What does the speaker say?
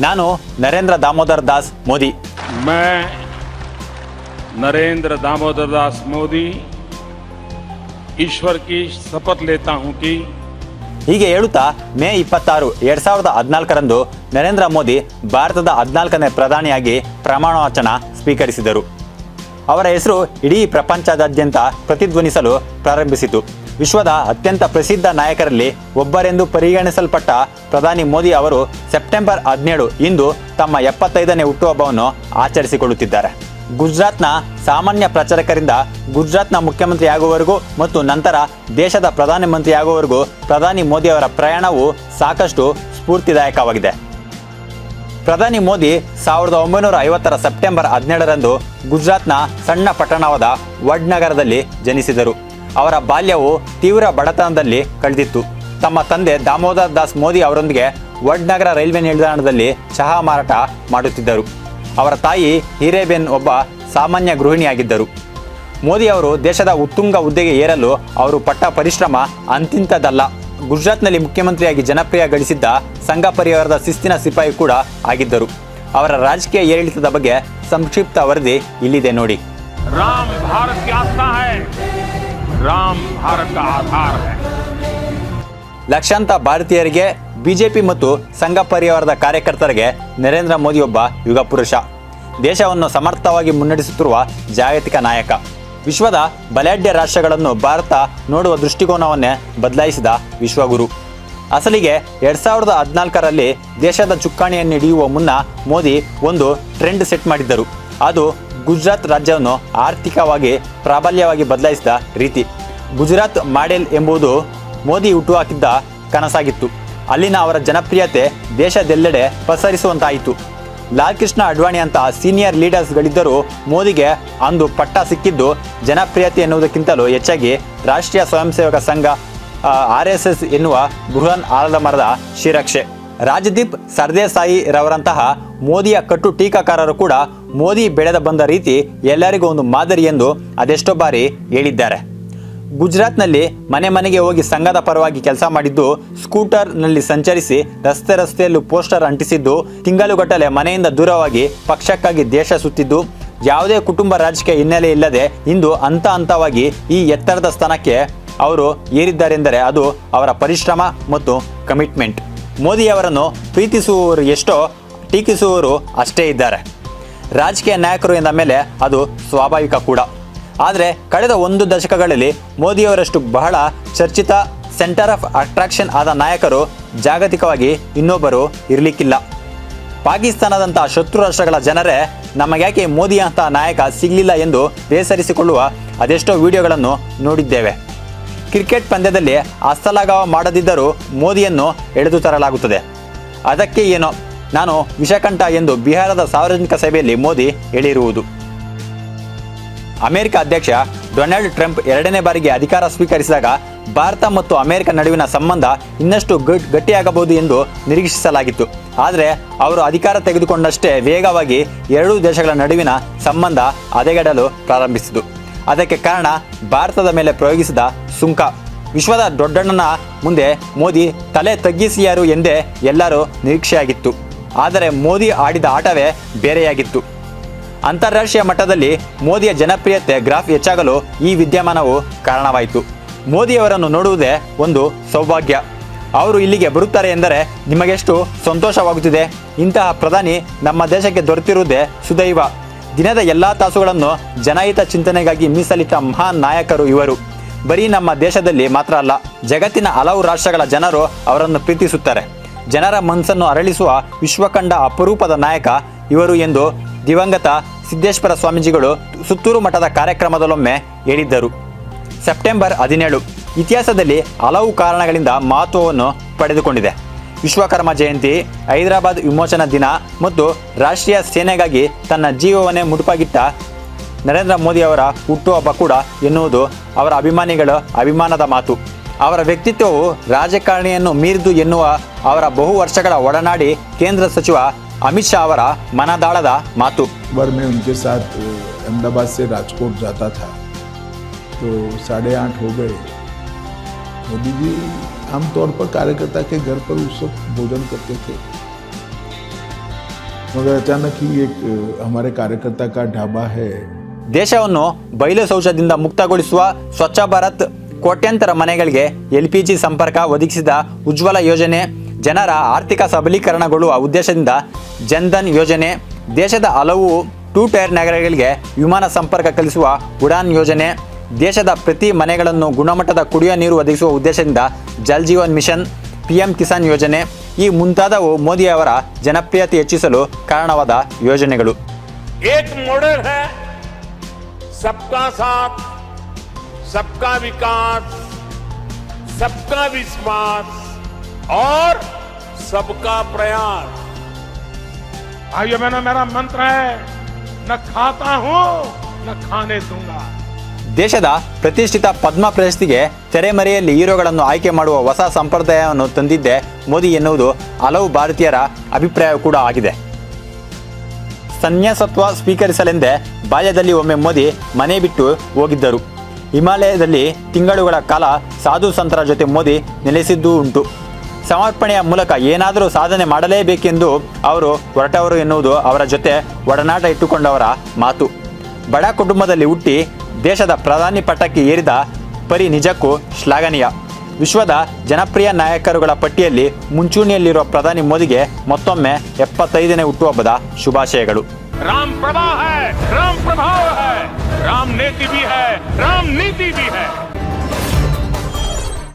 ನಾನು ನರೇಂದ್ರ दामोदर दास मोदी। मैं नरेंद्र दामोदर दास मोदी ईश्वर की शपथ लेता हूं कि ಹೀಗೆ ಹೇಳುತ್ತಾ ಮೇ 26, 2014ರಂದು ನರೇಂದ್ರ ಮೋದಿ ಭಾರತದ 14ನೇ ಪ್ರಧಾನಿಯಾಗಿ ಪ್ರಮಾಣ ವಚನ ಸ್ವೀಕರಿಸಿದರು। ಅವರ ಹೆಸರು ಇಡೀ ಪ್ರಪಂಚದಾದ್ಯಂತ ಪ್ರತಿಧ್ವನಿಸಲು ಪ್ರಾರಂಭಿಸಿತು। ವಿಶ್ವದ ಅತ್ಯಂತ ಪ್ರಸಿದ್ಧ ನಾಯಕರಲ್ಲಿ ಒಬ್ಬರೆಂದು ಪರಿಗಣಿಸಲ್ಪಟ್ಟ ಪ್ರಧಾನಿ ಮೋದಿ ಅವರು ಸೆಪ್ಟೆಂಬರ್ 17 ಇಂದು ತಮ್ಮ 75ನೇ ಹುಟ್ಟುಹಬ್ಬವನ್ನು ಆಚರಿಸಿಕೊಳ್ಳುತ್ತಿದ್ದಾರೆ। ಗುಜರಾತ್ನ ಸಾಮಾನ್ಯ ಪ್ರಚಾರಕರಿಂದ ಗುಜರಾತ್ನ ಮುಖ್ಯಮಂತ್ರಿ ಆಗುವವರೆಗೂ ಮತ್ತು ನಂತರ ದೇಶದ ಪ್ರಧಾನಮಂತ್ರಿ ಆಗುವವರೆಗೂ ಪ್ರಧಾನಿ ಮೋದಿ ಅವರ ಪ್ರಯಾಣವು ಸಾಕಷ್ಟು ಸ್ಫೂರ್ತಿದಾಯಕವಾಗಿದೆ। ಪ್ರಧಾನಿ ಮೋದಿ 1950ರ ಸೆಪ್ಟೆಂಬರ್ 17ರಂದು ಗುಜರಾತ್ನ ಸಣ್ಣ ಪಟ್ಟಣವಾದ ವಡ್ನಗರದಲ್ಲಿ ಜನಿಸಿದರು। ಅವರ ಬಾಲ್ಯವು ತೀವ್ರ ಬಡತನದಲ್ಲಿ ಕಳೆದಿತ್ತು। ತಮ್ಮ ತಂದೆ दामोदर दास ಮೋದಿ ಅವರೊಂದಿಗೆ ವಡ್ನಗರ ರೈಲ್ವೆ ನಿಲ್ದಾಣದಲ್ಲಿ ಚಹಾ ಮಾರಾಟ ಮಾಡುತ್ತಿದ್ದರು। ಅವರ ತಾಯಿ ಹೀರೇಬೆನ್ ಒಬ್ಬ ಸಾಮಾನ್ಯ ಗೃಹಿಣಿಯಾಗಿದ್ದರು। ಮೋದಿ ಅವರು ದೇಶದ ಉತ್ತುಂಗ ಹುದ್ದೆಗೆ ಏರಲು ಅವರು ಪಟ್ಟ ಪರಿಶ್ರಮ ಅಂತಿಂತದಲ್ಲ। ಗುಜರಾತ್ನಲ್ಲಿ ಮುಖ್ಯಮಂತ್ರಿಯಾಗಿ ಜನಪ್ರಿಯ ಗಳಿಸಿದ್ದ ಸಂಘ ಪರಿವಾರದ ಶಿಸ್ತಿನ ಸಿಪಾಯಿ ಕೂಡ ಆಗಿದ್ದರು। ಅವರ ರಾಜಕೀಯ ಏರಿಳಿತದ ಬಗ್ಗೆ ಸಂಕ್ಷಿಪ್ತ ವರದಿ ಇಲ್ಲಿದೆ ನೋಡಿ। राम भारत की आस्था है, राम भारत का आधार है। ಲಕ್ಷಾಂತರ ಭಾರತೀಯರಿಗೆ, ಬಿಜೆಪಿ ಮತ್ತು ಸಂಘ ಪರಿವಾರದ ಕಾರ್ಯಕರ್ತರಿಗೆ ನರೇಂದ್ರ ಮೋದಿ ಒಬ್ಬ ಯುಗ ಪುರುಷ, ದೇಶವನ್ನು ಸಮರ್ಥವಾಗಿ ಮುನ್ನಡೆಸುತ್ತಿರುವ ಜಾಗತಿಕ ನಾಯಕ, ವಿಶ್ವದ ಬಲಾಢ್ಯ ರಾಷ್ಟ್ರಗಳನ್ನು ಭಾರತ ನೋಡುವ ದೃಷ್ಟಿಕೋನವನ್ನೇ ಬದಲಾಯಿಸಿದ ವಿಶ್ವಗುರು। ಅಸಲಿಗೆ 2014ರಲ್ಲಿ ದೇಶದ ಚುಕ್ಕಾಣಿಯನ್ನು ಹಿಡಿಯುವ ಮುನ್ನ ಮೋದಿ ಒಂದು ಟ್ರೆಂಡ್ ಸೆಟ್ ಮಾಡಿದ್ದರು। ಅದು ಗುಜರಾತ್ ರಾಜ್ಯವನ್ನು ಆರ್ಥಿಕವಾಗಿ ಪ್ರಾಬಲ್ಯವಾಗಿ ಬದಲಾಯಿಸಿದ ರೀತಿ। ಗುಜರಾತ್ ಮಾಡೆಲ್ ಎಂಬುದು ಮೋದಿ ಹುಟ್ಟುಹಾಕಿದ್ದ ಕನಸಾಗಿತ್ತು। ಅಲ್ಲಿನ ಅವರ ಜನಪ್ರಿಯತೆ ದೇಶದೆಲ್ಲೆಡೆ ಪಸರಿಸುವಂತಾಯಿತು। ಲಾಲ್ ಕೃಷ್ಣ ಅಡ್ವಾಣಿ ಅಂತ ಸೀನಿಯರ್ ಲೀಡರ್ಸ್ಗಳಿದ್ದರೂ ಮೋದಿಗೆ ಅಂದು ಪಟ್ಟ ಸಿಕ್ಕಿದ್ದು ಜನಪ್ರಿಯತೆ ಎನ್ನುವುದಕ್ಕಿಂತಲೂ ಹೆಚ್ಚಾಗಿ ರಾಷ್ಟ್ರೀಯ ಸ್ವಯಂ ಸೇವಕ ಸಂಘ RSS ಎನ್ನುವ ಬೃಹನ್ ಆಲದ ಶಿರಕ್ಷೆ। ರಾಜದೀಪ್ ಸರ್ದೇಸಾಯಿ ರವರಂತಹ ಮೋದಿಯ ಕಟ್ಟು ಟೀಕಾಕಾರರು ಕೂಡ ಮೋದಿ ಬೆಳೆದ ಬಂದ ರೀತಿ ಎಲ್ಲರಿಗೂ ಒಂದು ಮಾದರಿ ಎಂದು ಅದೆಷ್ಟೋ ಬಾರಿ ಹೇಳಿದ್ದಾರೆ। ಗುಜರಾತ್ನಲ್ಲಿ ಮನೆ ಮನೆಗೆ ಹೋಗಿ ಸಂಘದ ಪರವಾಗಿ ಕೆಲಸ ಮಾಡಿದ್ದು, ಸ್ಕೂಟರ್ನಲ್ಲಿ ಸಂಚರಿಸಿ ರಸ್ತೆಯಲ್ಲೂ ಪೋಸ್ಟರ್ ಅಂಟಿಸಿದ್ದು, ತಿಂಗಳುಗಟ್ಟಲೆ ಮನೆಯಿಂದ ದೂರವಾಗಿ ಪಕ್ಷಕ್ಕಾಗಿ ದೇಶ ಸುತ್ತಿದ್ದು, ಯಾವುದೇ ಕುಟುಂಬ ರಾಜಕೀಯ ಹಿನ್ನೆಲೆ ಇಲ್ಲದೆ ಇಂದು ಹಂತವಾಗಿ ಈ ಎತ್ತರದ ಸ್ಥಾನಕ್ಕೆ ಅವರು ಏರಿದ್ದಾರೆಂದರೆ ಅದು ಅವರ ಪರಿಶ್ರಮ ಮತ್ತು ಕಮಿಟ್ಮೆಂಟ್। ಮೋದಿಯವರನ್ನು ಪ್ರೀತಿಸುವವರು ಎಷ್ಟೋ, ಟೀಕಿಸುವವರು ಅಷ್ಟೇ ಇದ್ದಾರೆ। ರಾಜಕೀಯ ನಾಯಕರು ಎಂದ ಮೇಲೆ ಅದು ಸ್ವಾಭಾವಿಕ ಕೂಡ। ಆದರೆ ಕಳೆದ ಒಂದು ದಶಕಗಳಲ್ಲಿ ಮೋದಿಯವರಷ್ಟು ಬಹಳ ಚರ್ಚಿತ ಸೆಂಟರ್ ಆಫ್ ಅಟ್ರಾಕ್ಷನ್ ಆದ ನಾಯಕರು ಜಾಗತಿಕವಾಗಿ ಇನ್ನೊಬ್ಬರು ಇರಲಿಕ್ಕಿಲ್ಲ। ಪಾಕಿಸ್ತಾನದಂತಹ ಶತ್ರು ರಾಷ್ಟ್ರಗಳ ಜನರೇ ನಮಗ್ಯಾಕೆ ಮೋದಿ ಅಂತ ನಾಯಕ ಸಿಗಲಿಲ್ಲ ಎಂದು ಬೇಸರಿಸಿಕೊಳ್ಳುವ ಅದೆಷ್ಟೋ ವಿಡಿಯೋಗಳನ್ನು ನೋಡಿದ್ದೇವೆ। ಕ್ರಿಕೆಟ್ ಪಂದ್ಯದಲ್ಲಿ ಹಸ್ತಲಾಘವ ಮಾಡದಿದ್ದರೂ ಮೋದಿಯನ್ನು ಎಳೆದು ತರಲಾಗುತ್ತದೆ। ಅದಕ್ಕೆ ಏನೋ ನಾನು ವಿಷಕಂಠ ಎಂದು ಬಿಹಾರದ ಸಾರ್ವಜನಿಕ ಸಭೆಯಲ್ಲಿ ಮೋದಿ ಹೇಳಿರುವುದು। ಅಮೆರಿಕ ಅಧ್ಯಕ್ಷ ಡೊನಾಲ್ಡ್ ಟ್ರಂಪ್ 2ನೇ ಬಾರಿಗೆ ಅಧಿಕಾರ ಸ್ವೀಕರಿಸಿದಾಗ ಭಾರತ ಮತ್ತು ಅಮೆರಿಕ ನಡುವಿನ ಸಂಬಂಧ ಇನ್ನಷ್ಟು ಗಟ್ಟಿಯಾಗಬಹುದು ಎಂದು ನಿರೀಕ್ಷಿಸಲಾಗಿತ್ತು। ಆದರೆ ಅವರು ಅಧಿಕಾರ ತೆಗೆದುಕೊಂಡಷ್ಟೇ ವೇಗವಾಗಿ ಎರಡೂ ದೇಶಗಳ ನಡುವಿನ ಸಂಬಂಧ ಹದಗೆಡಲು ಪ್ರಾರಂಭಿಸಿತು। ಅದಕ್ಕೆ ಕಾರಣ ಭಾರತದ ಮೇಲೆ ಪ್ರಯೋಗಿಸಿದ ಸುಂಕ। ವಿಶ್ವದ ದೊಡ್ಡಣ್ಣನ ಮುಂದೆ ಮೋದಿ ತಲೆ ತಗ್ಗಿಸಿಯಾರು ಎಂದೇ ಎಲ್ಲರೂ ನಿರೀಕ್ಷೆಯಾಗಿತ್ತು। ಆದರೆ ಮೋದಿ ಆಡಿದ ಆಟವೇ ಬೇರೆಯಾಗಿತ್ತು। ಅಂತಾರಾಷ್ಟ್ರೀಯ ಮಟ್ಟದಲ್ಲಿ ಮೋದಿಯ ಜನಪ್ರಿಯತೆ ಗ್ರಾಫ್ ಹೆಚ್ಚಾಗಲು ಈ ವಿದ್ಯಮಾನವು ಕಾರಣವಾಯಿತು। ಮೋದಿಯವರನ್ನು ನೋಡುವುದೇ ಒಂದು ಸೌಭಾಗ್ಯ। ಅವರು ಇಲ್ಲಿಗೆ ಬರುತ್ತಾರೆ ಎಂದರೆ ನಿಮಗೆಷ್ಟು ಸಂತೋಷವಾಗುತ್ತಿದೆ। ಇಂತಹ ಪ್ರಧಾನಿ ನಮ್ಮ ದೇಶಕ್ಕೆ ದೊರೆತಿರುವುದೇ ಸುದೈವ। ದಿನದ ಎಲ್ಲ ತಾಸುಗಳನ್ನು ಜನಹಿತ ಚಿಂತನೆಗಾಗಿ ಮೀಸಲಿಟ್ಟ ಮಹಾನ್ ನಾಯಕರು ಇವರು। ಬರೀ ನಮ್ಮ ದೇಶದಲ್ಲಿ ಮಾತ್ರ ಅಲ್ಲ, ಜಗತ್ತಿನ ಹಲವು ರಾಷ್ಟ್ರಗಳ ಜನರು ಅವರನ್ನು ಪ್ರೀತಿಸುತ್ತಾರೆ। ಜನರ ಮನಸ್ಸನ್ನು ಅರಳಿಸುವ ವಿಶ್ವಕಂಡ ಅಪರೂಪದ ನಾಯಕ ಇವರು ಎಂದು ದಿವಂಗತ ಸಿದ್ದೇಶ್ವರ ಸ್ವಾಮೀಜಿಗಳು ಸುತ್ತೂರು ಮಠದ ಕಾರ್ಯಕ್ರಮದಲ್ಲೊಮ್ಮೆ ಹೇಳಿದ್ದರು। ಸೆಪ್ಟೆಂಬರ್ 17 ಇತಿಹಾಸದಲ್ಲಿ ಹಲವು ಕಾರಣಗಳಿಂದ ಮಹತ್ವವನ್ನು ಪಡೆದುಕೊಂಡಿದೆ। ವಿಶ್ವಕರ್ಮ ಜಯಂತಿ, ಹೈದರಾಬಾದ್ ವಿಮೋಚನಾ ದಿನ ಮತ್ತು ರಾಷ್ಟ್ರೀಯ ಸೇನೆಗಾಗಿ ತನ್ನ ಜೀವವನ್ನೇ ಮುಡುಪಾಗಿಟ್ಟ ನರೇಂದ್ರ ಮೋದಿ ಅವರ ಹುಟ್ಟುಹಬ್ಬ ಕೂಡ ಎನ್ನುವುದು ಅವರ ಅಭಿಮಾನಿಗಳ ಅಭಿಮಾನದ ಮಾತು। ಅವರ ವ್ಯಕ್ತಿತ್ವವು ರಾಜಕಾರಣಿಯನ್ನು ಮೀರಿದು ಎನ್ನುವ ಅವರ ಬಹು ವರ್ಷಗಳ ಒಡನಾಡಿ ಕೇಂದ್ರ ಸಚಿವ अमित शाह ಅವರ ಮನದಾಳದ ಮಾತು। बार मैं उनके साथ अहमदाबाद से राजकोट जाता था तो 8:30 हो गए। मोदी जी आमतौर पर कार्यकर्ता के घर पर उस वक्त भोजन करते थे। मगर अचानक ही एक हमारे कार्यकर्ता का ढाबा है, ದೇಶವನ್ನು ಬಯಲು ಶೌಚದಿಂದ ಮುಕ್ತಗೊಳಿಸುವ ಸ್ವಚ್ಛ ಭಾರತ್, ಕೋಟ್ಯಂತರ ಮನೆಗಳಿಗೆ LPG ಸಂಪರ್ಕ ಒದಗಿಸಿದ ಉಜ್ವಲ ಯೋಜನೆ, ಜನರ ಆರ್ಥಿಕ ಸಬಲೀಕರಣಗೊಳ್ಳುವ ಉದ್ದೇಶದಿಂದ ಜನ್ಧನ್ ಯೋಜನೆ, ದೇಶದ ಹಲವು 2 ಟೈರ್ ನಗರಗಳಿಗೆ ವಿಮಾನ ಸಂಪರ್ಕ ಕಲ್ಪಿಸುವ ಉಡಾನ್ ಯೋಜನೆ, ದೇಶದ ಪ್ರತಿ ಮನೆಗಳನ್ನು ಗುಣಮಟ್ಟದ ಕುಡಿಯುವ ನೀರು ಒದಗಿಸುವ ಉದ್ದೇಶದಿಂದ ಜಲ್ ಜೀವನ್ ಮಿಷನ್, PM ಕಿಸಾನ್ ಯೋಜನೆ ಈ ಮುಂತಾದವು ಮೋದಿಯವರ ಜನಪ್ರಿಯತೆ ಹೆಚ್ಚಿಸಲು ಕಾರಣವಾದ ಯೋಜನೆಗಳು. एक मॉडल है सबका साथ, सबका विकास, सबका विश्वास और सबका प्रयास. भाइयों बहनों, मेरा मंत्र है, न खाता हूं न खाने दूंगा. ದೇಶದ ಪ್ರತಿಷ್ಠಿತ ಪದ್ಮ ಪ್ರಶಸ್ತಿಗೆ ತೆರೆಮರೆಯಲ್ಲಿ ಹೀರೋಗಳನ್ನು ಆಯ್ಕೆ ಮಾಡುವ ಹೊಸ ಸಂಪ್ರದಾಯವನ್ನು ತಂದಿದ್ದೇ ಮೋದಿ ಎನ್ನುವುದು ಹಲವು ಭಾರತೀಯರ ಅಭಿಪ್ರಾಯ ಕೂಡ ಆಗಿದೆ. ಸನ್ಯಾಸತ್ವ ಸ್ವೀಕರಿಸಲೆಂದೇ ಬಾಲ್ಯದಲ್ಲಿ ಒಮ್ಮೆ ಮೋದಿ ಮನೆ ಬಿಟ್ಟು ಹೋಗಿದ್ದರು. ಹಿಮಾಲಯದಲ್ಲಿ ತಿಂಗಳುಗಳ ಕಾಲ ಸಾಧು ಸಂತರ ಜೊತೆ ಮೋದಿ ನೆಲೆಸಿದ್ದೂ ಉಂಟು. ಸಮರ್ಪಣೆಯ ಮೂಲಕ ಏನಾದರೂ ಸಾಧನೆ ಮಾಡಲೇಬೇಕೆಂದು ಅವರು ಹೊರಟವರು ಎನ್ನುವುದು ಅವರ ಜೊತೆ ಒಡನಾಟ ಇಟ್ಟುಕೊಂಡವರ ಮಾತು. ಬಡ ಕುಟುಂಬದಲ್ಲಿ ಹುಟ್ಟಿ ದೇಶದ ಪ್ರಧಾನಿ ಪಟ್ಟಕ್ಕೆ ಏರಿದ ಪರಿ ನಿಜಕ್ಕೂ ಶ್ಲಾಘನೀಯ. ವಿಶ್ವದ ಜನಪ್ರಿಯ ನಾಯಕರುಗಳ ಪಟ್ಟಿಯಲ್ಲಿ ಮುಂಚೂಣಿಯಲ್ಲಿರುವ ಪ್ರಧಾನಿ ಮೋದಿಗೆ ಮತ್ತೊಮ್ಮೆ 75ನೇ ಹುಟ್ಟುಹಬ್ಬದ ಶುಭಾಶಯಗಳು. राम प्रभा है, राम प्रभाव है, राम नेति भी है, राम नीति भी है.